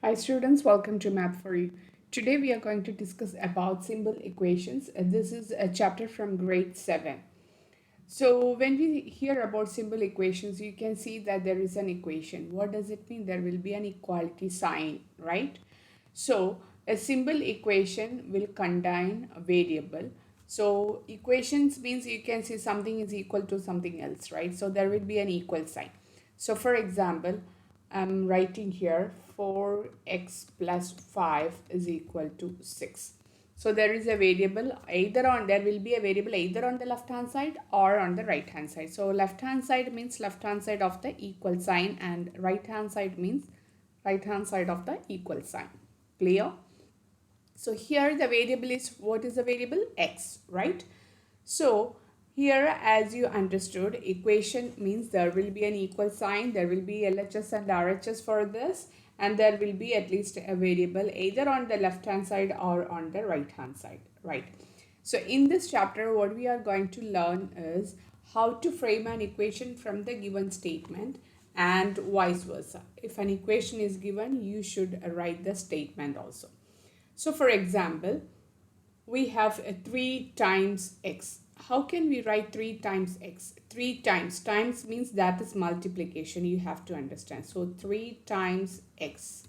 Hi students, welcome to Math4U. Today we are going to discuss about symbol equations. This is a chapter from grade 7. So when we hear about symbol equations, you can see that there is an equation. What does it mean? There will be an equality sign, right? So a symbol equation will contain a variable. So equations means you can see something is equal to something else, right? So there will be an equal sign. So for example, I'm writing here 4x plus 5 is equal to 6. So there is a variable there will be a variable either on the left hand side or on the right hand side. So left hand side means left hand side of the equal sign and right hand side means right hand side of the equal sign. Clear? So here the variable is, what is the variable? X, right? So here, as you understood, equation means there will be an equal sign, there will be LHS and RHS for this, and there will be at least a variable either on the left hand side or on the right hand side, right? So in this chapter, what we are going to learn is how to frame an equation from the given statement and vice versa. If an equation is given, you should write the statement also. So for example, we have a 3 times x. How can we write 3 times x? 3 times means that is multiplication, you have to understand. So 3 times x.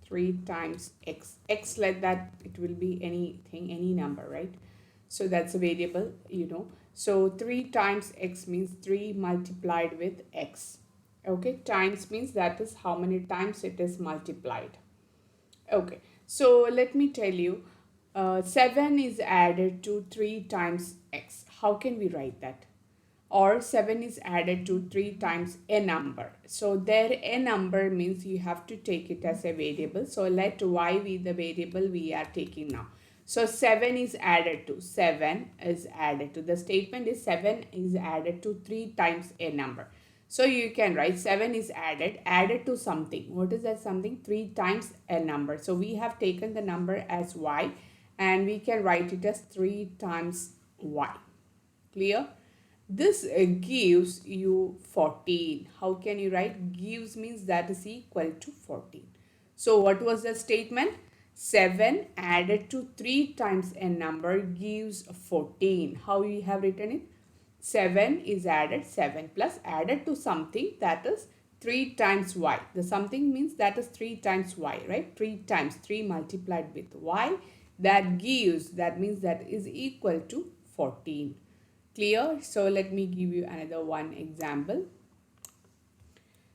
3 times x. X, like that it will be anything, any number, right? So that's a variable, you know. So 3 times x means 3 multiplied with x. Okay, times means that is how many times it is multiplied. Okay, so let me tell you, 7 is added to 3 times x. How can we write that? Or 7 is added to 3 times a number. So there a number means you have to take it as a variable. So let y be the variable we are taking now. So 7 is added to, the statement is 7 is added to 3 times a number. So you can write 7 is added to something. What is that something? 3 times a number. So we have taken the number as y and we can write it as 3 times y. Clear? This gives you 14. How can you write? Gives means that is equal to 14. So what was the statement? 7 added to 3 times a number gives 14. How we have written it? 7 is added, 7 plus added to something, that is 3 times y. The something means that is 3 times y, right? 3 times 3 multiplied with y, that gives, that means that is equal to 14. Clear? So let me give you another one example.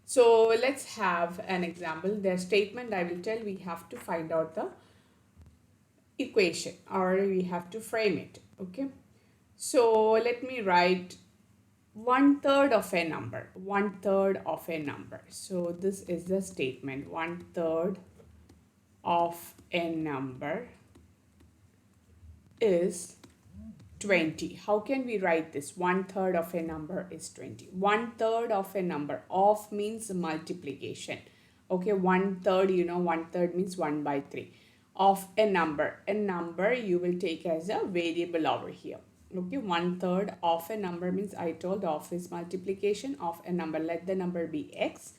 So let's have an example. The statement I will tell, we have to find out the equation or we have to frame it. Okay. So let me write 1/3 of a number. 1/3 of a number. So this is the statement. 1/3 of a number is 20. How can we write this? 1/3 of a number is 20. 1/3 of a number. Of means multiplication. Okay, 1/3, you know, 1/3 means 1 by 3. Of a number. A number you will take as a variable over here. Okay, 1/3 of a number means I told of is multiplication of a number. Let the number be x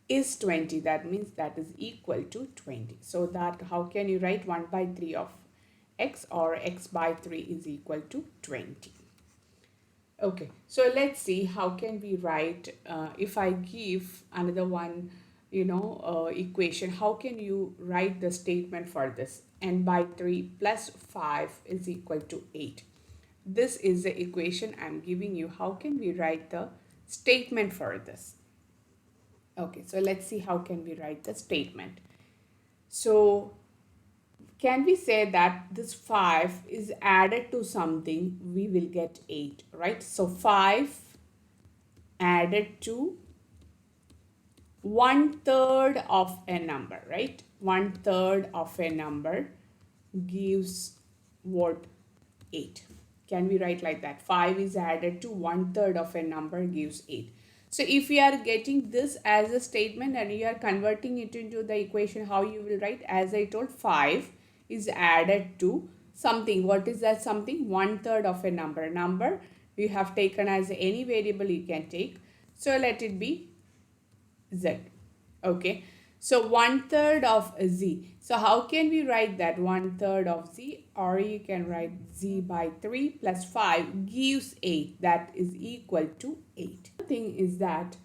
is 20. That means that is equal to 20. So that how can you write 1 by 3 of x, or x by 3 is equal to 20. Okay, so let's see how can we write if I give another one, you know, equation. How can you write the statement for this? N by 3 plus 5 is equal to 8. This is the equation I'm giving you. How can we write the statement for this? Okay, so let's see how can we write the statement. So can we say that this 5 is added to something, we will get 8, right? So 5 added to 1/3 of a number, right? 1/3 of a number gives what? 8. Can we write like that? 5 is added to 1/3 of a number gives 8. So if you are getting this as a statement and you are converting it into the equation, how you will write? As I told, 5 is added to something. What is that something? 1/3 of a number. Number you have taken as any variable you can take. So let it be z. Okay. So 1/3 of z. So how can we write that? 1/3 of z, or you can write z by 3 plus 5 gives 8. That is equal to 8. The thing is that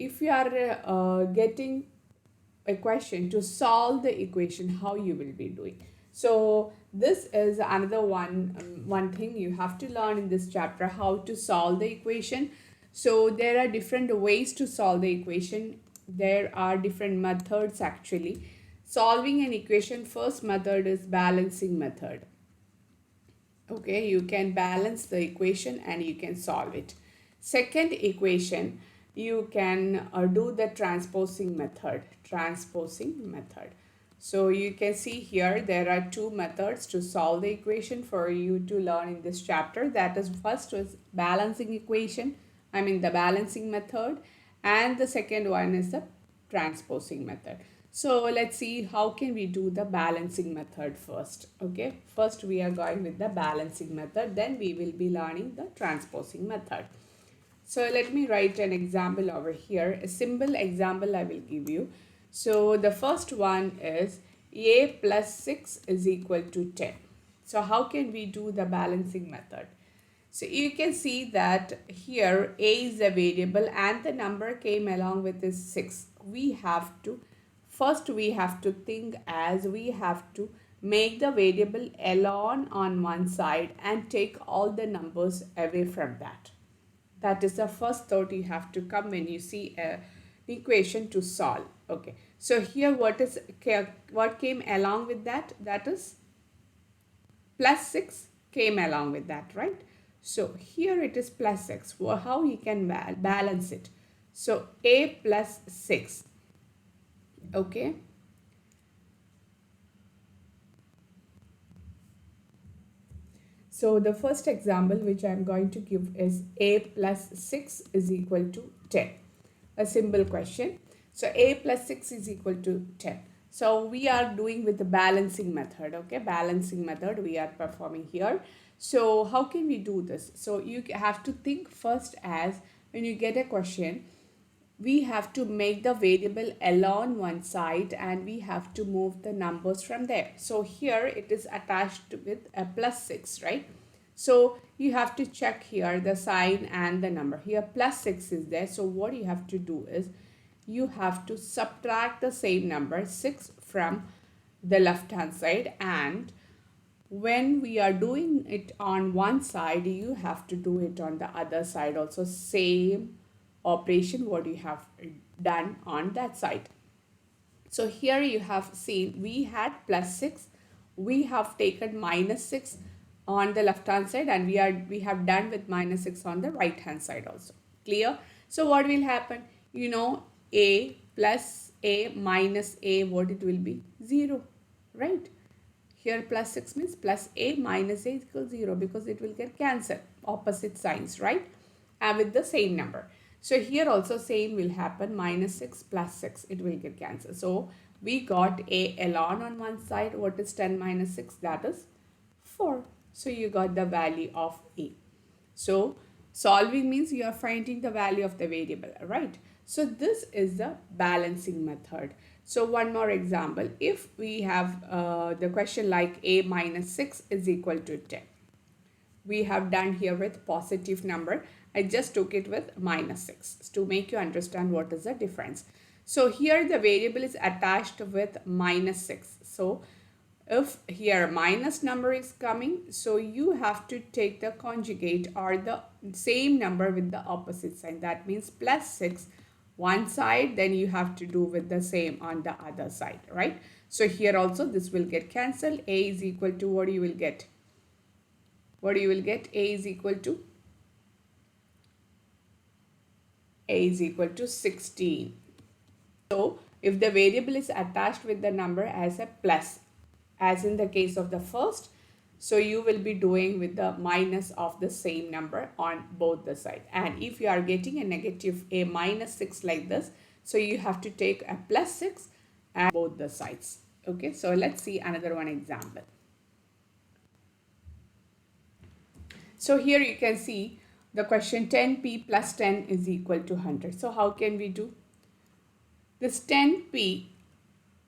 if you are getting a question to solve the equation, how you will be doing. So this is another one thing you have to learn in this chapter, how to solve the equation. So there are different ways to solve the equation. There are different methods actually. Solving an equation, first method is balancing method. Okay, you can balance the equation and you can solve it. Second equation, you can do the transposing method. So you can see here there are two methods to solve the equation for you to learn in this chapter. That is, first was balancing equation, the balancing method, and the second one is the transposing method. So let's see how can we do the balancing method first. Okay, first we are going with the balancing method, then we will be learning the transposing method. So let me write an example over here. A simple example I will give you. So the first one is a plus 6 is equal to 10. So how can we do the balancing method? So you can see that here a is a variable and the number came along with this 6. We have to think as we have to make the variable alone on one side and take all the numbers away from that. That is the first thought you have to come when you see an equation to solve. Okay, so here what came along with that? That is plus 6 came along with that, right? So here it is plus 6. Well, how you can balance it? So a plus 6. Okay. So the first example which I am going to give is a plus 6 is equal to 10. A simple question. So a plus 6 is equal to 10. So we are doing with the balancing method. Okay, balancing method we are performing here. So how can we do this? So you have to think first as when you get a question, we have to make the variable alone one side and we have to move the numbers from there. So here it is attached with a plus 6, right? So you have to check here the sign and the number. Here plus 6 is there. So what you have to do is you have to subtract the same number 6 from the left hand side, and when we are doing it on one side you have to do it on the other side also, same operation what you have done on that side. So here you have seen we had plus 6, we have taken minus 6 on the left hand side, and we have done with minus 6 on the right hand side also. Clear? So what will happen? A plus a minus a, what it will be? 0, right? Here plus 6 means plus a minus a equals 0 because it will get cancelled, opposite signs, right? And with the same number. So here also same will happen, minus 6 plus 6, it will get cancelled. So we got a alone on one side. What is 10 minus 6? That is 4. So you got the value of a. So solving means you are finding the value of the variable, right? So this is the balancing method. So one more example, if we have the question like a minus 6 is equal to 10. We have done here with positive number. I just took it with minus 6 to make you understand what is the difference. So here the variable is attached with minus 6. So if here minus number is coming, so you have to take the conjugate or the same number with the opposite sign. That means plus 6 one side, then you have to do with the same on the other side, right? So here also this will get cancelled. A is equal to, what you will get? What you will get? A is equal to 16. So if the variable is attached with the number as a plus, as in the case of the first, so you will be doing with the minus of the same number on both the side. And if you are getting a negative a minus 6 like this, so you have to take a plus 6 at both the sides. Okay, so let's see another one example. So here you can see the question 10p plus 10 is equal to 100. So how can we do? This 10p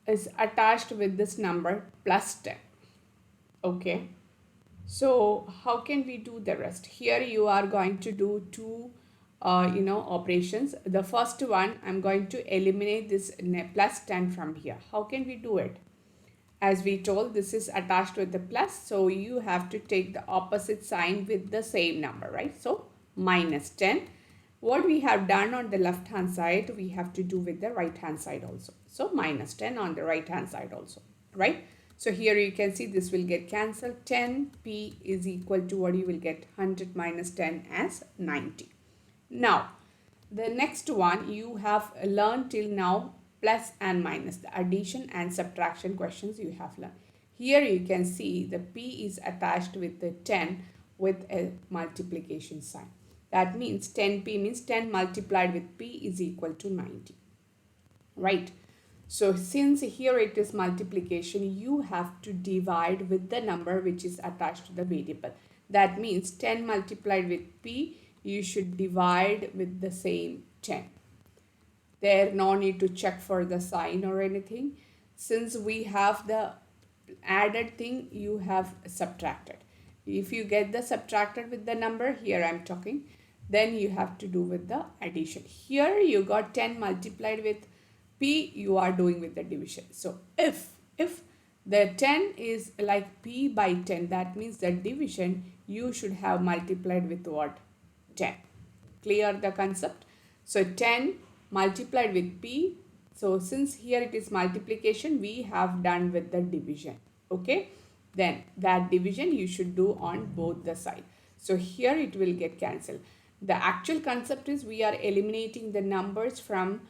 is attached with this number plus 10. Okay, so how can we do the rest? Here you are going to do two operations. The first one, I'm going to eliminate this plus 10 from here. How can we do it? As we told, this is attached with the plus, so you have to take the opposite sign with the same number, right? So minus 10. What we have done on the left hand side, we have to do with the right hand side also. So minus 10 on the right hand side also, right? So here you can see this will get cancelled. 10p is equal to what you will get, 100 minus 10 as 90. Now, the next one you have learned till now, plus and minus, the addition and subtraction questions you have learned. Here you can see the p is attached with the 10 with a multiplication sign. That means 10p means 10 multiplied with p is equal to 90. Right? So since here it is multiplication, you have to divide with the number which is attached to the variable. That means 10 multiplied with p, you should divide with the same 10. There no need to check for the sign or anything. Since we have the added thing, you have subtracted. If you get the subtracted with the number, here I'm talking, then you have to do with the addition. Here you got 10 multiplied with p, you are doing with the division. So if the 10 is like p by 10, that means the division you should have multiplied with what? 10. Clear the concept? So 10 multiplied with p. So since here it is multiplication, we have done with the division. Okay, then that division you should do on both the side. So here it will get cancelled. The actual concept is we are eliminating the numbers from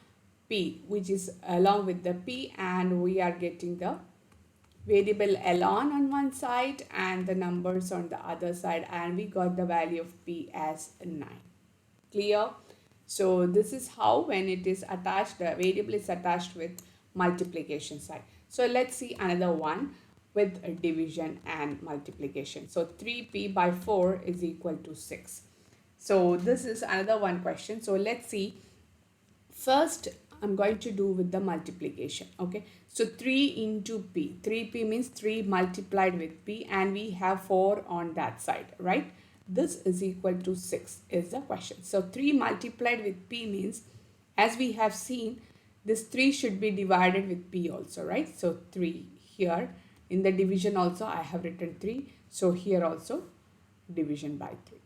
p, which is along with the p, and we are getting the variable ln on one side and the numbers on the other side, and we got the value of p as 9. Clear? So this is how, when it is attached, the variable is attached with multiplication sign. So let's see another one with division and multiplication. So 3p by 4 is equal to 6. So this is another one question. So let's see. First, I'm going to do with the multiplication. Okay, so 3 into p. 3p means 3 multiplied with p, and we have 4 on that side, right? This is equal to 6 is the question. So 3 multiplied with p means, as we have seen, this 3 should be divided with p also, right? So 3 here. In the division also I have written 3. So here also division by 3.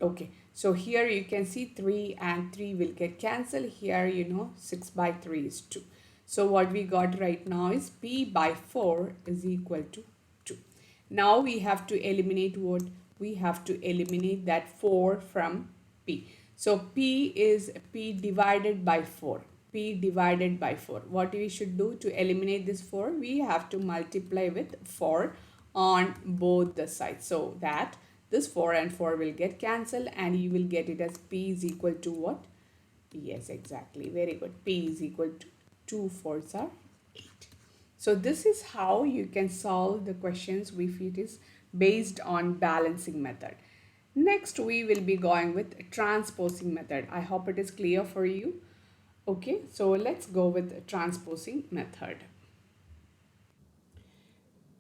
Okay, so here you can see 3 and 3 will get cancelled. Here 6 by 3 is 2. So what we got right now is p by 4 is equal to 2. Now we have to eliminate what? We have to eliminate that 4 from p. So p is p divided by 4. P divided by 4. What we should do to eliminate this 4? We have to multiply with 4 on both the sides, so that this 4 and 4 will get cancelled, and you will get it as p is equal to what? Yes, exactly. Very good. P is equal to 2 4s are 8. So this is how you can solve the questions if it is based on balancing method. Next, we will be going with transposing method. I hope it is clear for you. Okay, so let's go with transposing method.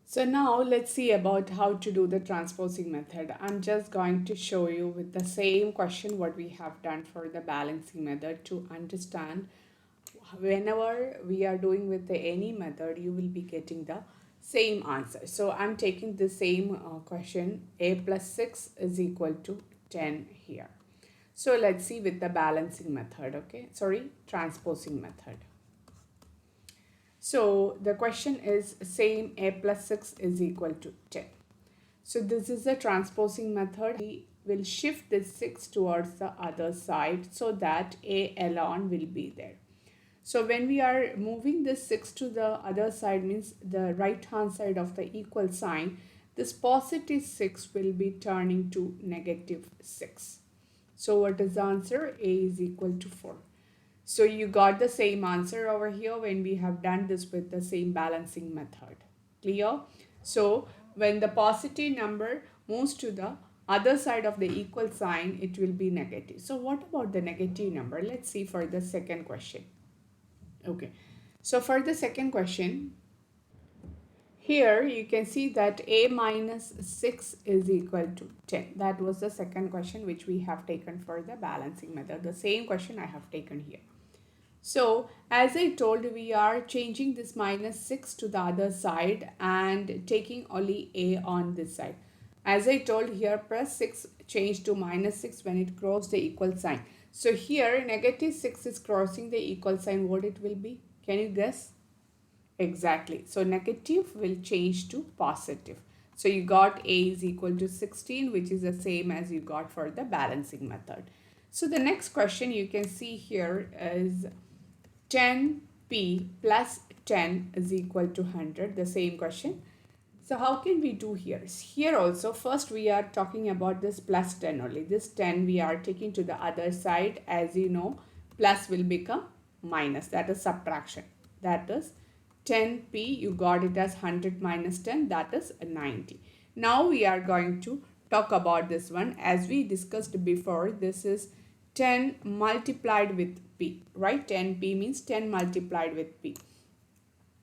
So now let's see about how to do the transposing method. I'm just going to show you with the same question what we have done for the balancing method, to understand whenever we are doing with any method, you will be getting the same answer. So I'm taking the same question, a plus 6 is equal to 10 here. So let's see with the balancing method, okay? Sorry, transposing method. So the question is same, a plus 6 is equal to 10. So this is the transposing method. We will shift this 6 towards the other side so that a ln will be there. So when we are moving this 6 to the other side, means the right hand side of the equal sign, this positive 6 will be turning to negative 6. So what is the answer? A is equal to 4. So you got the same answer over here when we have done this with the same balancing method. Clear? So when the positive number moves to the other side of the equal sign, it will be negative. So what about the negative number? Let's see for the second question. Okay. So for the second question, here you can see that a minus 6 is equal to 10. That was the second question which we have taken for the balancing method. The same question I have taken here. So as I told, we are changing this minus 6 to the other side and taking only a on this side. As I told here, press 6 change to minus 6 when it crosses the equal sign. So here negative 6 is crossing the equal sign. What it will be? Can you guess? Exactly. So negative will change to positive. So you got a is equal to 16, which is the same as you got for the balancing method. So the next question you can see here is 10p plus 10 is equal to 100. The same question. So how can we do here? Here also, first we are talking about this plus 10 only. This 10 we are taking to the other side. As you know, plus will become minus. That is subtraction. That is 10p, you got it as 100 minus 10, that is 90. Now we are going to talk about this one. As we discussed before, this is 10 multiplied with p, right? 10p means 10 multiplied with p.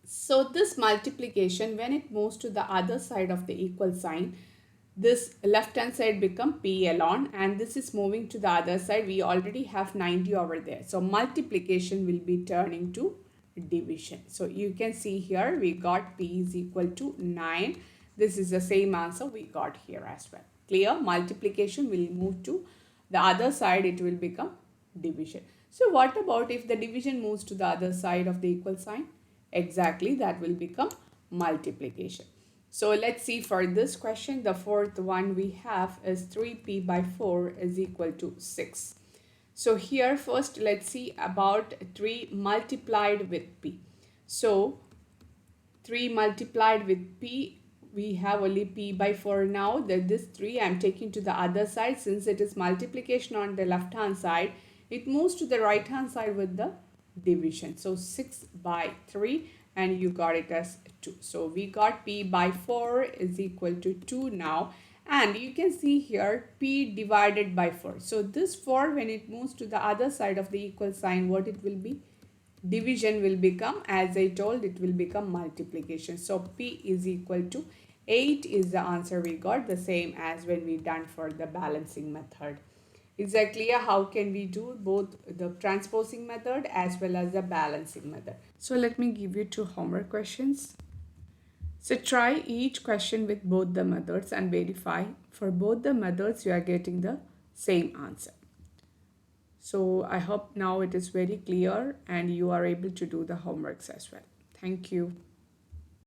So this multiplication, when it moves to the other side of the equal sign, this left hand side become p alone, and this is moving to the other side. We already have 90 over there. So multiplication will be turning to division. So you can see here we got p is equal to 9. This is the same answer we got here as well. Clear? Multiplication will move to the other side, it will become division. So what about if the division moves to the other side of the equal sign? Exactly, that will become multiplication. So let's see for this question. The fourth one we have is 3p by 4 is equal to 6. So here first let's see about 3 multiplied with p. So 3 multiplied with p, we have only p by 4 now. That this 3 I am taking to the other side. Since it is multiplication on the left hand side, it moves to the right hand side with the division. So 6 by 3 and you got it as 2. So we got p by 4 is equal to 2 now. And you can see here p divided by 4. So this 4, when it moves to the other side of the equal sign, what it will be? Division will become, as I told, it will become multiplication. So p is equal to 8 is the answer we got, the same as when we done for the balancing method. Is that clear? How can we do both the transposing method as well as the balancing method? So let me give you 2 homework questions. So try each question with both the methods and verify for both the methods you are getting the same answer. So I hope now it is very clear and you are able to do the homeworks as well. Thank you.